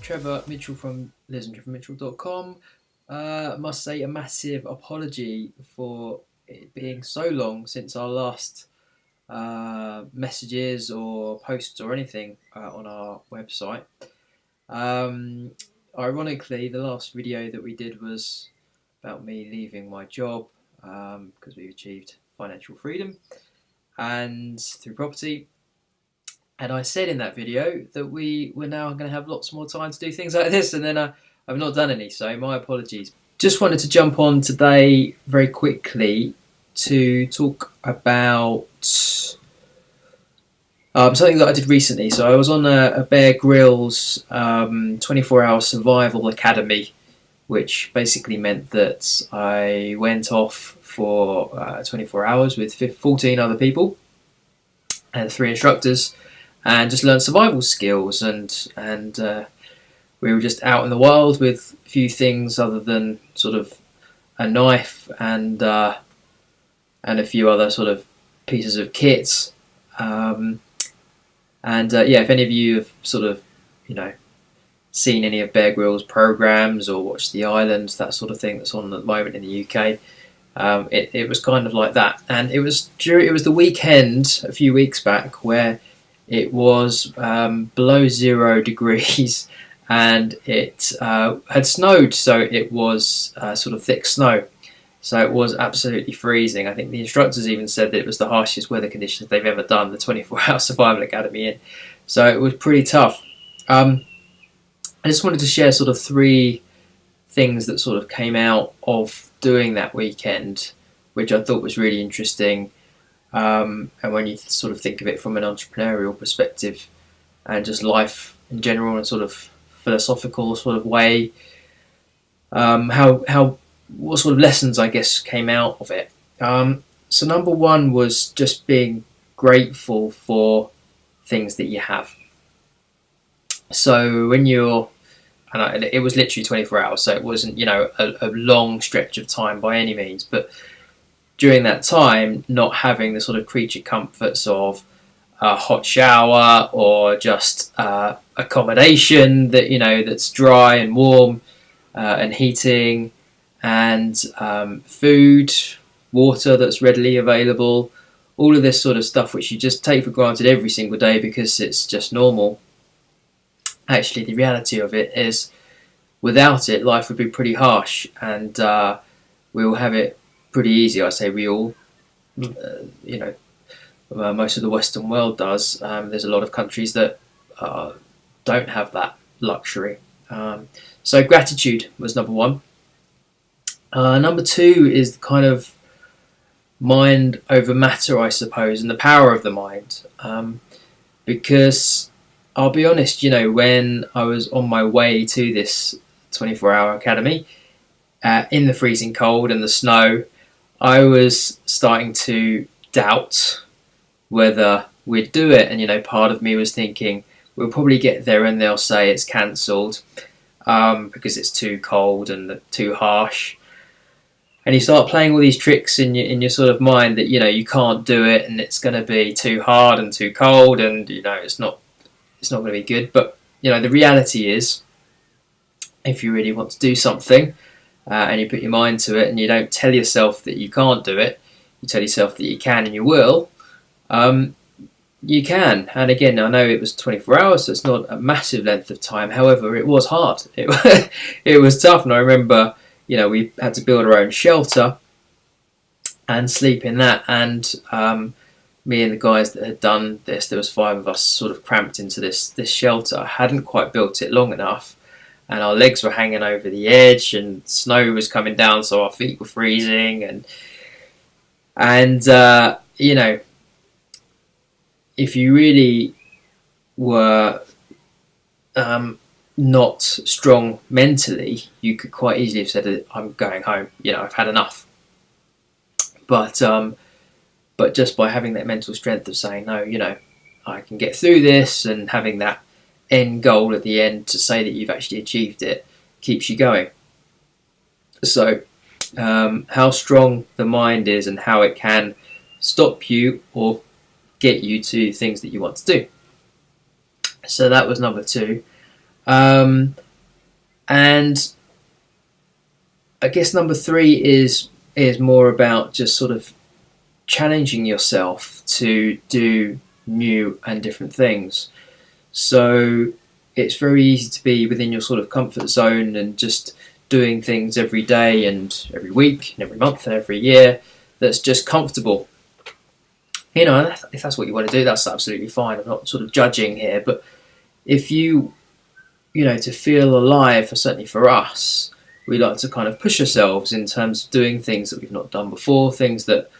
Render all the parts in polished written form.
Trevor Mitchell from listentrevor.mitchell.com. Must say a massive apology for it being so long since our last messages or posts or anything on our website. Um, Ironically, the last video that we did was about me leaving my job because we've achieved financial freedom and through property. And I said in that video that we were now going to have lots more time to do things like this, and then I've not done any, so my apologies. Just wanted to jump on today very quickly to talk about something that I did recently. So I was on a Bear Grylls 24-hour survival academy, which basically meant that I went off for 24 hours with 14 other people and 3 instructors, and just learned survival skills, and we were just out in the wild with few things other than sort of a knife and a few other sort of pieces of kit. Yeah, if any of you have sort of seen any of Bear Grylls programs or watched The Island, that sort of thing that's on at the moment in the UK. It was kind of like that, and it was the weekend a few weeks back where it was below 0 degrees, and it had snowed, so it was sort of thick snow, so it was absolutely freezing. I think the instructors even said that it was the harshest weather conditions they've ever done the 24-hour survival academy in, so it was pretty tough. I just wanted to share sort of 3 things that sort of came out of doing that weekend, which I thought was really interesting. And when you sort of think of it from an entrepreneurial perspective and just life in general and sort of philosophical sort of way, what sort of lessons I guess came out of it. So number 1 was just being grateful for things that you have. So when you're, and it was literally 24 hours, so it wasn't a long stretch of time by any means, but during that time, not having the sort of creature comforts of a hot shower or just accommodation that's dry and warm and heating, and food, water that's readily available, all of this sort of stuff which you just take for granted every single day because it's just normal. Actually, the reality of it is, without it, life would be pretty harsh, and we all have it pretty easy. I say we all, most of the Western world does. There's a lot of countries that don't have that luxury. So gratitude was number 1. Number 2 is kind of mind over matter, I suppose, and the power of the mind. Because I'll be honest, when I was on my way to this 24-hour academy, in the freezing cold and the snow, I was starting to doubt whether we'd do it. And, part of me was thinking, we'll probably get there and they'll say it's cancelled because it's too cold and too harsh. And you start playing all these tricks in your sort of mind that, you can't do it and it's going to be too hard and too cold and, it's not going to be good. But, the reality is, if you really want to do something and you put your mind to it and you don't tell yourself that you can't do it, you tell yourself that you can and you will, you can. And again, I know it was 24 hours, so it's not a massive length of time. However, it was hard. It was tough. And I remember, we had to build our own shelter and sleep in that. And me and the guys that had done this, there was 5 of us sort of cramped into this shelter. I hadn't quite built it long enough, and our legs were hanging over the edge, and snow was coming down, so our feet were freezing. And if you really were not strong mentally, you could quite easily have said, I'm going home, I've had enough. But just by having that mental strength of saying, no, I can get through this, and having that end goal at the end to say that you've actually achieved it, keeps you going. So how strong the mind is and how it can stop you or get you to things that you want to do. So that was number 2. And I guess number 3 is more about just sort of challenging yourself to do new and different things. So it's very easy to be within your sort of comfort zone and just doing things every day and every week and every month and every year that's just comfortable. You know, if that's what you want to do, that's absolutely fine. I'm not sort of judging here, but if you know, to feel alive, certainly for us, we like to kind of push ourselves in terms of doing things that we've not done before, things that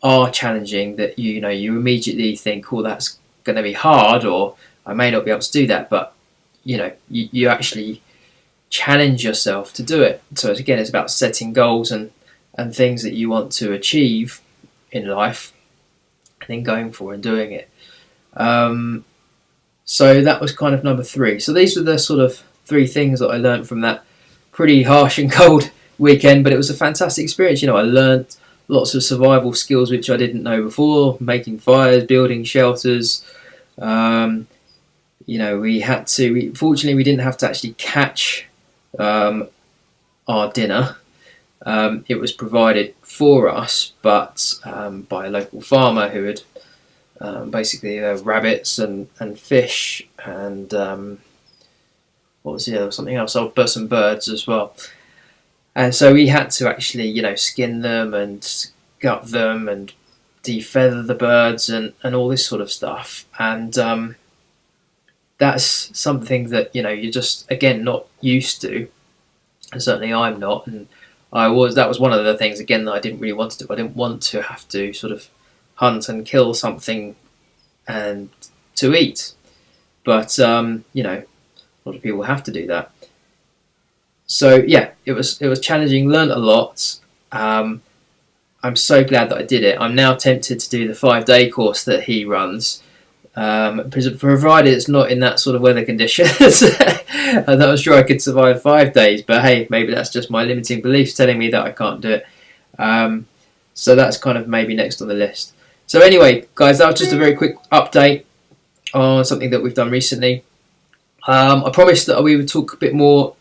are challenging, that you know you immediately think, oh, that's going to be hard, or I may not be able to do that, but you know, you actually challenge yourself to do it. So again, it's about setting goals and things that you want to achieve in life, and then going for and doing it. So that was kind of number 3. So these were the sort of 3 things that I learned from that pretty harsh and cold weekend, but it was a fantastic experience. You know, I learned lots of survival skills which I didn't know before, making fires, building shelters. You know, fortunately we didn't have to actually catch our dinner. It was provided for us, but by a local farmer who had basically rabbits and fish and what was the other, something else, some birds as well. And so we had to actually, you know, skin them and gut them and defeather the birds and all this sort of stuff. And that's something that, you know, you're just, again, not used to. And certainly I'm not. And that was one of the things, again, that I didn't really want to do. I didn't want to have to sort of hunt and kill something and to eat. But, you know, a lot of people have to do that. So yeah, it was challenging, learned a lot. I'm so glad that I did it. I'm now tempted to do the 5-day course that he runs, provided it's not in that sort of weather conditions. And I'm sure I could survive 5 days, but hey, maybe that's just my limiting beliefs telling me that I can't do it. So that's kind of maybe next on the list. So anyway, guys, that was just a very quick update on something that we've done recently. I promised that we would talk a bit more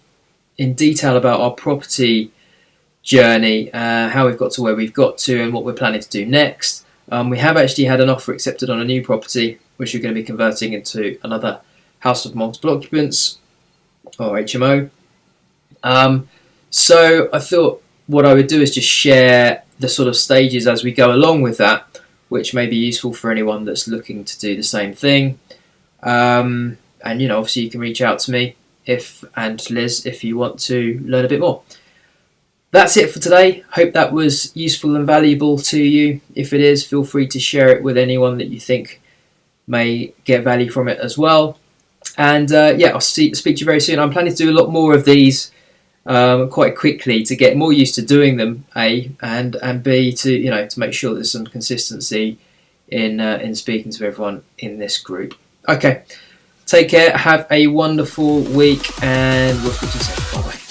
in detail about our property journey, how we've got to where we've got to and what we're planning to do next. We have actually had an offer accepted on a new property, which we're going to be converting into another house of multiple occupants, or HMO. So I thought what I would do is just share the sort of stages as we go along with that, which may be useful for anyone that's looking to do the same thing. And you know, obviously you can reach out to me and Liz if you want to learn a bit more. That's it for today. Hope that was useful and valuable to you. If it is, feel free to share it with anyone that you think may get value from it as well. And yeah, I'll speak to you very soon. I'm planning to do a lot more of these quite quickly to get more used to doing them, A, and B, to make sure there's some consistency in speaking to everyone in this group. Okay, take care. Have a wonderful week, and we'll speak to you soon. Bye bye.